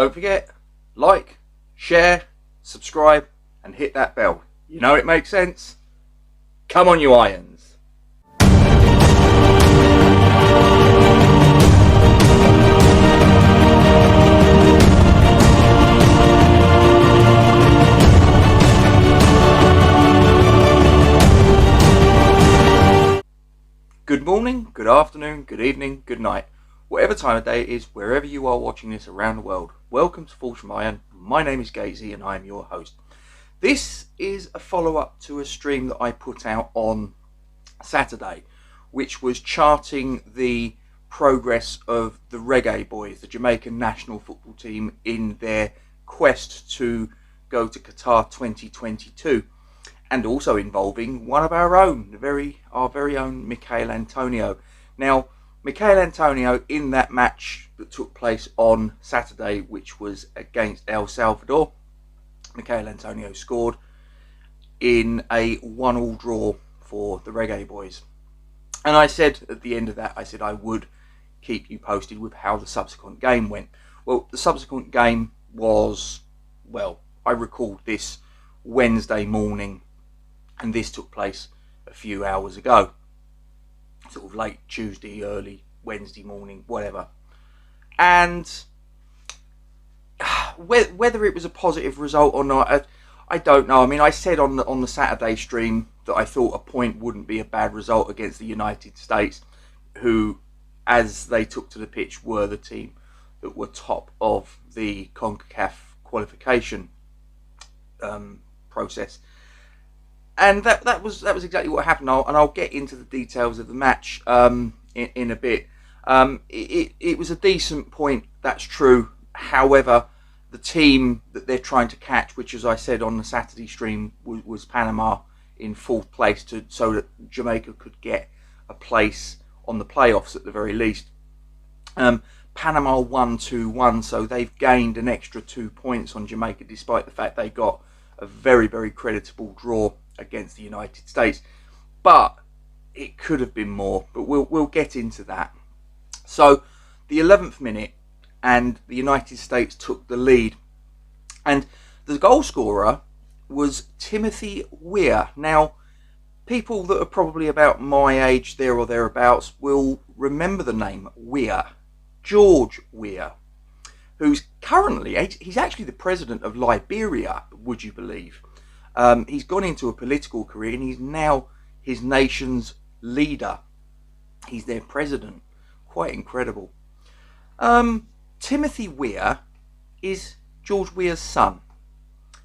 Don't forget, like, share, subscribe, and hit that bell. You know it makes sense? Come on, you irons. Good morning, good afternoon, good evening, good night. Whatever time of day it is, wherever you are watching this around the world, welcome to Falls from Iron. My name is Gatesy and I am your host. This is a follow-up to a stream that I put out on Saturday, which was charting the progress of the Reggae Boyz, the Jamaican national football team, in their quest to go to Qatar 2022. And also involving one of our own, our very own Michail Antonio. Now, Michail Antonio, in that match that took place on Saturday, which was against El Salvador, Michail Antonio scored in a 1-1 draw for the Reggae Boyz. And I said at the end of that, I would keep you posted with how the subsequent game went. Well, the subsequent game was, I recalled this Wednesday morning, and this took place a few hours ago. Sort of late Tuesday, early Wednesday morning, whatever. And whether it was a positive result or not, I don't know. I mean, I said on the Saturday stream that I thought a point wouldn't be a bad result against the United States, who, as they took to the pitch, were the team that were top of the CONCACAF qualification process. And that was exactly what happened, and I'll get into the details of the match in a bit. It was a decent point, that's true. However, the team that they're trying to catch, which, as I said on the Saturday stream, was Panama in fourth place, so that Jamaica could get a place on the playoffs at the very least. Panama won 2-1, so they've gained an extra 2 points on Jamaica, despite the fact they got a very, very creditable draw against the United States. But it could have been more, but we'll get into that. So the 11th minute, and the United States took the lead, and the goal scorer was Timothy Weah. Now, people that are probably about my age, there or thereabouts, will remember the name Weah, George Weah, who's currently, he's actually the president of Liberia, would you believe? He's gone into a political career, and he's now his nation's leader. He's their president. Quite incredible. Timothy Weah is George Weah's son.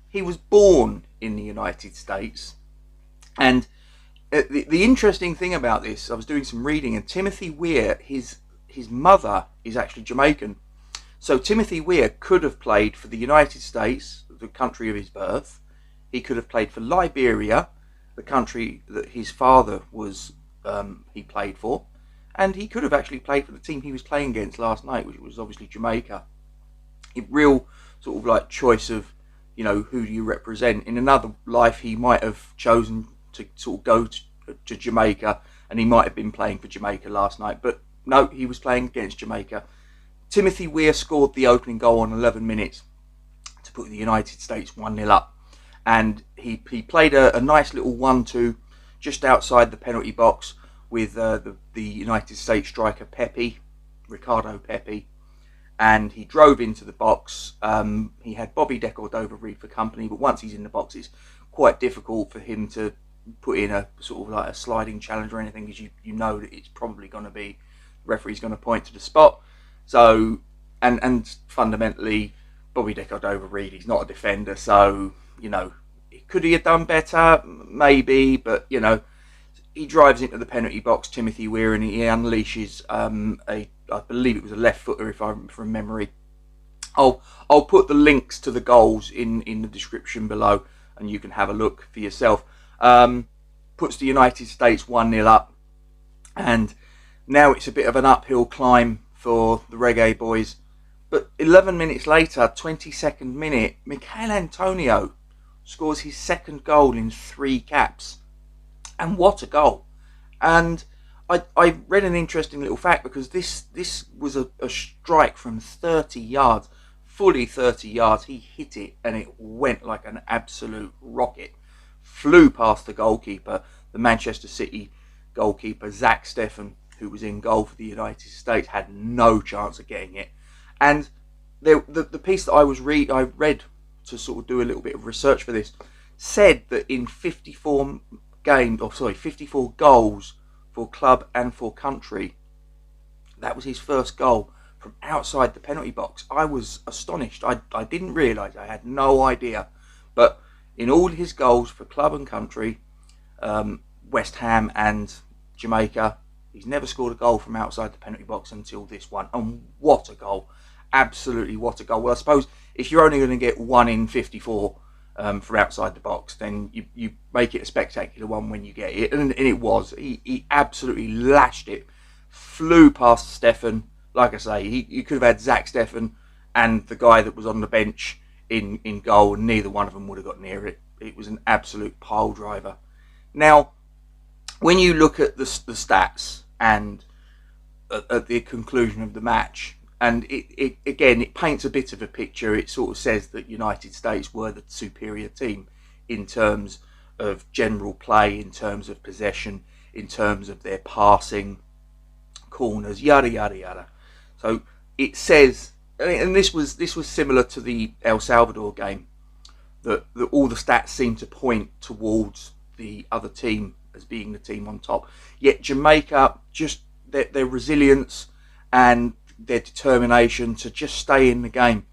He was born in the United States, and the interesting thing about this, I was doing some reading, and Timothy Weah, his mother is actually Jamaican. So Timothy Weah could have played for the United States, the country of his birth. He could have played for Liberia, the country that his father was, he played for. And he could have actually played for the team he was playing against last night, which was obviously Jamaica. A real sort of like choice of, who do you represent? In another life, he might have chosen to sort of go to Jamaica, and he might have been playing for Jamaica last night. But no, he was playing against Jamaica. Timothy Weah scored the opening goal on 11 minutes to put the United States 1-0 up. And he played a nice little 1-2 just outside the penalty box with the United States striker Ricardo Pepe. And he drove into the box. He had Bobby De Cordova-Reid for company, but once he's in the box, it's quite difficult for him to put in a sort of like a sliding challenge or anything, because you know that it's probably going to be, the referee's going to point to the spot. So, and fundamentally, Bobby De Cordova-Reid, he's not a defender, so, could he have done better? Maybe, but, he drives into the penalty box, Timothy Weah, and he unleashes I believe it was a left footer, if I'm from memory. I'll put the links to the goals in the description below, and you can have a look for yourself. Puts the United States 1-0 up, and now it's a bit of an uphill climb for the Reggae Boyz. But 11 minutes later, 22nd minute, Michail Antonio scores his second goal in 3 caps. And what a goal. And I read an interesting little fact, because this was a strike from 30 yards, fully 30 yards. He hit it and it went like an absolute rocket. Flew past the goalkeeper, the Manchester City goalkeeper, Zach Steffen, who was in goal for the United States, had no chance of getting it. And the piece that I read to sort of do a little bit of research for this, said that in 54 goals for club and for country, that was his first goal from outside the penalty box. I was astonished. I didn't realise. I had no idea. But in all his goals for club and country, West Ham and Jamaica, he's never scored a goal from outside the penalty box until this one. And what a goal. Absolutely what a goal. Well, I suppose if you're only going to get 1 in 54 from outside the box, then you make it a spectacular one when you get it. And it was. He absolutely lashed it. Flew past Steffen. Like I say, you could have had Zach Steffen and the guy that was on the bench in goal, and neither one of them would have got near it. It was an absolute pile driver. Now, when you look at the stats and at the conclusion of the match, and it paints a bit of a picture. It sort of says that United States were the superior team in terms of general play, in terms of possession, in terms of their passing, corners, yada yada yada. So it says, and this was similar to the El Salvador game, that all the stats seem to point towards the other team as being the team on top. Yet Jamaica, just their resilience and their determination to just stay in the game,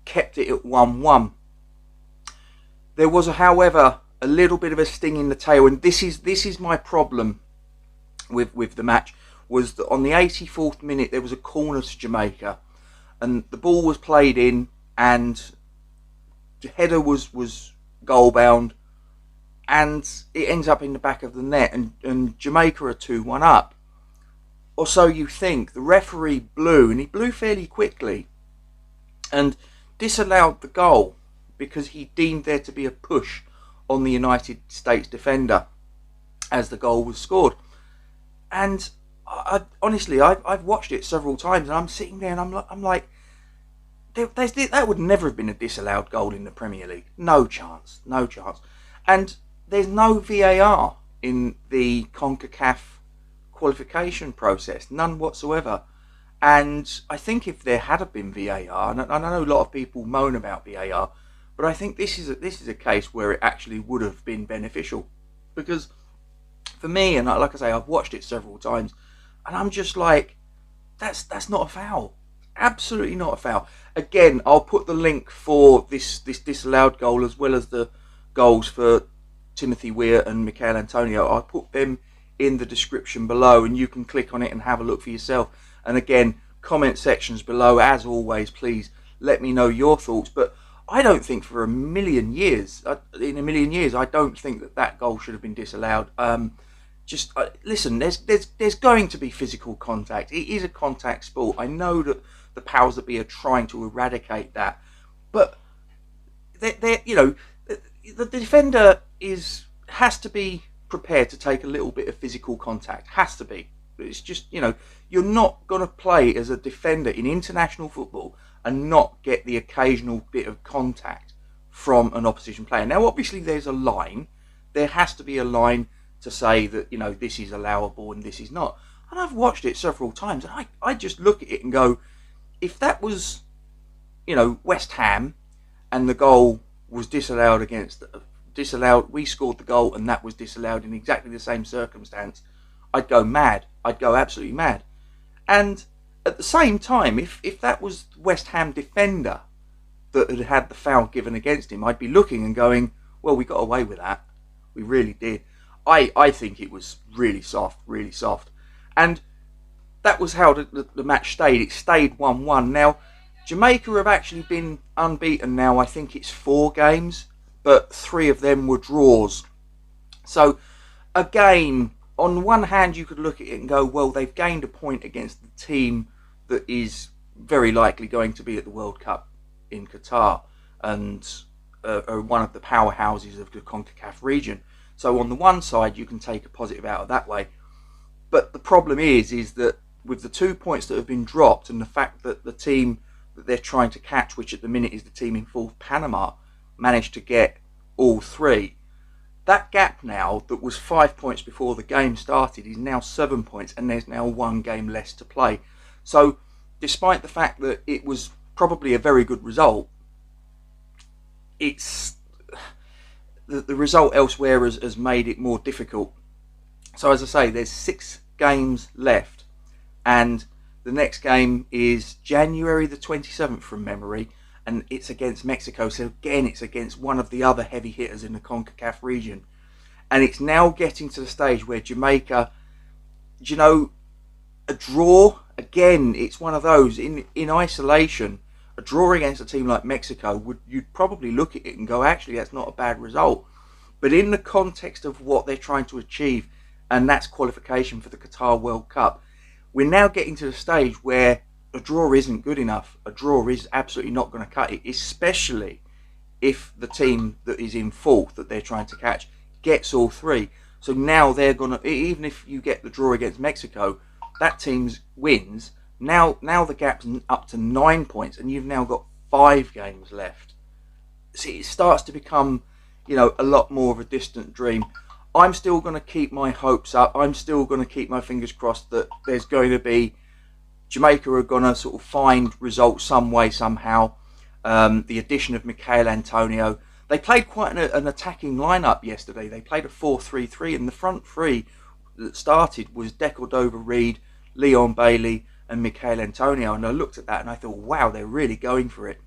kept it at 1-1. There was, however, a little bit of a sting in the tail, and this is my problem with the match, was that on the 84th minute there was a corner to Jamaica, and the ball was played in, and the header was goal bound, and it ends up in the back of the net, and Jamaica are 2-1 up. Or so you think. The referee blew, and he blew fairly quickly, and disallowed the goal because he deemed there to be a push on the United States defender as the goal was scored. And honestly, I've watched it several times, and I'm sitting there and I'm like, that would never have been a disallowed goal in the Premier League. No chance. And there's no VAR in the CONCACAF qualification process, none whatsoever. And I think if there had been VAR, and I know a lot of people moan about VAR, but I think this is a case where it actually would have been beneficial, because for me, and like I say, I've watched it several times, and I'm just like, that's not a foul, absolutely not a foul. Again, I'll put the link for this disallowed goal as well as the goals for Timothy Weah and Michail Antonio. I'll put them in the description below, and you can click on it and have a look for yourself. And again, comment sections below, as always, please let me know your thoughts. But I don't think in a million years, I don't think that goal should have been disallowed. Listen, there's going to be physical contact. It is a contact sport. I know that the powers that be are trying to eradicate that, but the defender has to be prepared to take a little bit of physical contact. Has to be. It's just, you're not going to play as a defender in international football and not get the occasional bit of contact from an opposition player. Now, obviously, there's a line. There has to be a line to say that, this is allowable and this is not. And I've watched it several times, and I just look at it and go, if that was, West Ham, and the goal was disallowed we scored the goal and that was disallowed in exactly the same circumstance, I'd go mad. I'd go absolutely mad. And at the same time, if that was West Ham defender that had the foul given against him, I'd be looking and going, well, we got away with that. We really did. I think it was really soft. And that was how the match stayed. It stayed 1-1. Now, Jamaica have actually been unbeaten now. I think it's 4 games, but 3 of them were draws. So, again, on one hand, you could look at it and go, well, they've gained a point against the team that is very likely going to be at the World Cup in Qatar and are one of the powerhouses of the CONCACAF region. So on the one side, you can take a positive out of that way. But the problem is that with the 2 points that have been dropped and the fact that the that they're trying to catch, which at the minute is the team in fourth, Panama, managed to get all three. That gap now, that was 5 points before the game started, is now 7 points, and there's now one game less to play. So, despite the fact that it was probably a very good result, it's the result elsewhere has made it more difficult. So, as I say, there's 6 games left, and the next game is January the 27th from memory, and it's against Mexico. So again, it's against one of the other heavy hitters in the CONCACAF region. And it's now getting to the stage where Jamaica, a draw, again, it's one of those, in isolation, a draw against a team like Mexico, you'd probably look at it and go, actually, that's not a bad result. But in the context of what they're trying to achieve, and that's qualification for the Qatar World Cup, we're now getting to the stage where a draw isn't good enough. A draw is absolutely not going to cut it, especially if the team that is in fourth that they're trying to catch gets all three. So now they're going to, even if you get the draw against Mexico, that team wins. Now the gap's up to 9 points, and you've now got 5 games left. See, it starts to become, a lot more of a distant dream. I'm still going to keep my hopes up. I'm still going to keep my fingers crossed that there's going to be, Jamaica are going to sort of find results some way, somehow. The addition of Michail Antonio. They played quite an attacking lineup yesterday. They played a 4-3-3, and the front three that started was Decordova-Reid, Leon Bailey, and Michail Antonio. And I looked at that and I thought, wow, they're really going for it.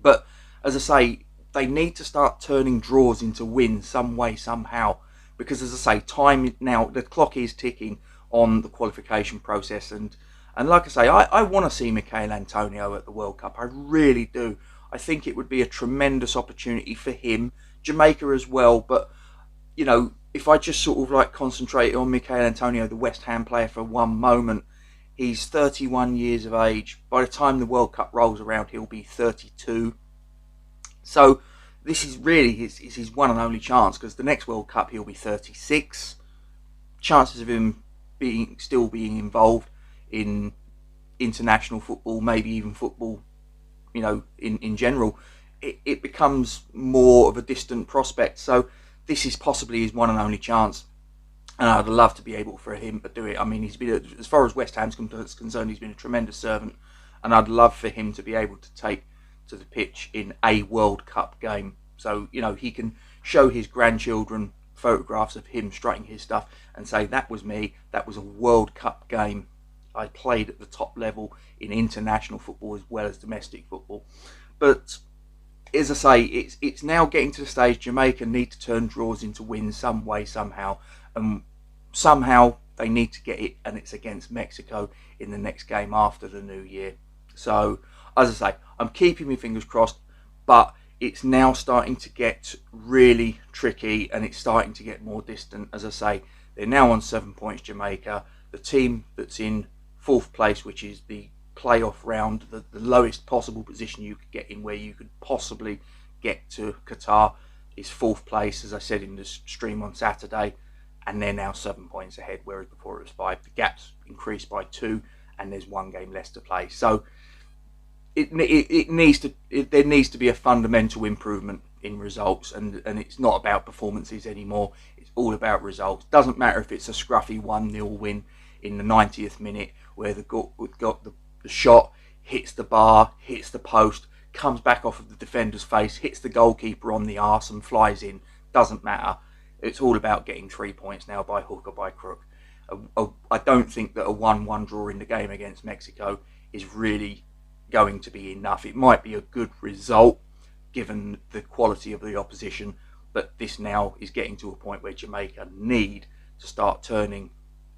But as I say, they need to start turning draws into wins some way, somehow. Because as I say, time now, the clock is ticking on the qualification process. And like I say, I want to see Michail Antonio at the World Cup. I really do. I think it would be a tremendous opportunity for him, Jamaica as well. But, if I just sort of like concentrate on Michail Antonio, the West Ham player, for one moment, he's 31 years of age. By the time the World Cup rolls around, he'll be 32. So this is really his one and only chance, because the next World Cup he'll be 36. Chances of him still being involved in international football, maybe even football, in general, it becomes more of a distant prospect. So this is possibly his one and only chance, and I'd love to be able for him to do it. I mean, he's been, as far as West Ham's concerned, he's been a tremendous servant, and I'd love for him to be able to take to the pitch in a World Cup game. So, he can show his grandchildren photographs of him strutting his stuff and say, that was me, that was a World Cup game. I played at the top level in international football as well as domestic football. But as I say, it's now getting to the stage Jamaica need to turn draws into wins some way, somehow. And somehow they need to get it, and it's against Mexico in the next game after the New Year. So, as I say, I'm keeping my fingers crossed, but it's now starting to get really tricky, and it's starting to get more distant. As I say, they're now on 7 points, Jamaica. The team that's in fourth place, which is the playoff round, the lowest possible position you could get in, where you could possibly get to Qatar, is fourth place, as I said in the stream on Saturday, and they're now 7 points ahead, whereas before it was 5. The gap's increased by 2, and there's one game less to play. So there needs to be a fundamental improvement in results, and it's not about performances anymore. It's all about results. Doesn't matter if it's a scruffy 1-0 win in the 90th minute, where the shot hits the bar, hits the post, comes back off of the defender's face, hits the goalkeeper on the arse and flies in. Doesn't matter. It's all about getting 3 points now, by hook or by crook. I don't think that a 1-1 draw in the game against Mexico is really going to be enough. It might be a good result given the quality of the opposition, but this now is getting to a point where Jamaica need to start turning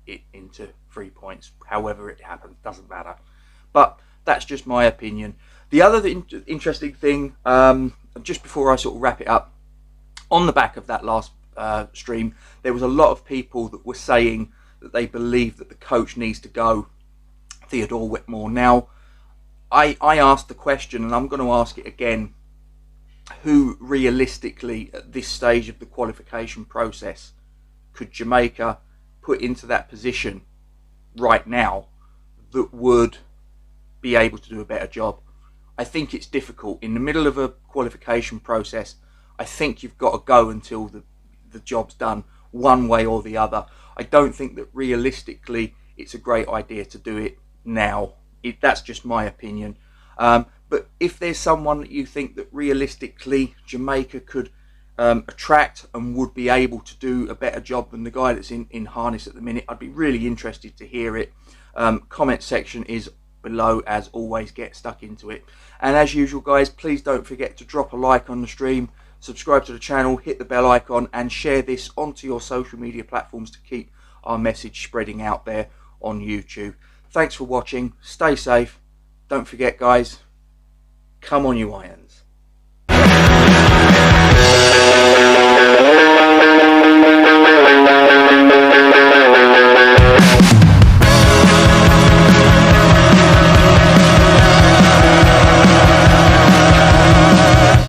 it into 3 points. However it happens, doesn't matter. But that's just my opinion. The other interesting thing, just before I sort of wrap it up, on the back of that last stream, there was a lot of people that were saying that they believe that the coach needs to go, Theodore Whitmore. Now, I asked the question, and I'm going to ask it again, who realistically at this stage of the qualification process could Jamaica put into that position right now that would be able to do a better job? I think it's difficult. In the middle of a qualification process, I think you've got to go until the job's done, one way or the other. I don't think that realistically it's a great idea to do it now. That's just my opinion. But if there's someone that you think that realistically Jamaica could attract and would be able to do a better job than the guy that's in harness at the minute, I'd be really interested to hear it. Comment section is below as always. Get stuck into it. And as usual, guys, please don't forget to drop a like on the stream, subscribe to the channel, hit the bell icon, and share this onto your social media platforms to keep our message spreading out there on YouTube. Thanks for watching. Stay safe. Don't forget, guys, come on, you Irons.